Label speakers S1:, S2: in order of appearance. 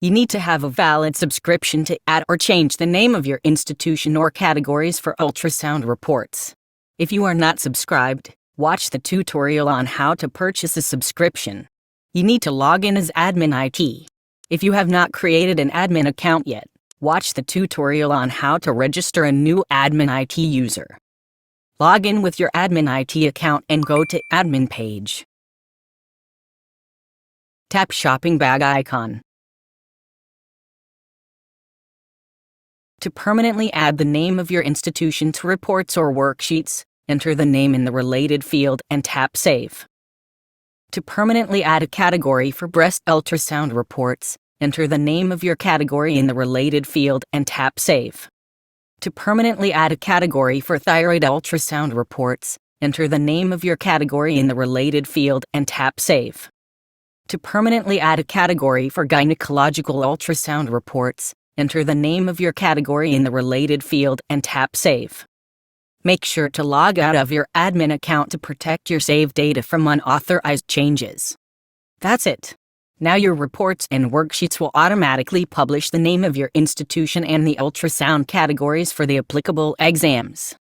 S1: You need to have a valid subscription to add or change the name of your institution or categories for ultrasound reports. If you are not subscribed, watch the tutorial on how to purchase a subscription. You need to log in as admin IT. If you have not created an admin account yet, watch the tutorial on how to register a new admin IT user. Log in with your admin IT account and go to admin page. Tap shopping bag icon. To permanently add the name of your institution to reports or worksheets, enter the name in the related field and tap Save. To permanently add a category for breast ultrasound reports, enter the name of your category in the related field and tap Save. To permanently add a category for thyroid ultrasound reports, enter the name of your category in the related field and tap Save. To permanently add a category for gynecological ultrasound reports, enter the name of your category in the related field and tap Save. Make sure to log out of your admin account to protect your saved data from unauthorized changes. That's it. Now your reports and worksheets will automatically publish the name of your institution and the ultrasound categories for the applicable exams.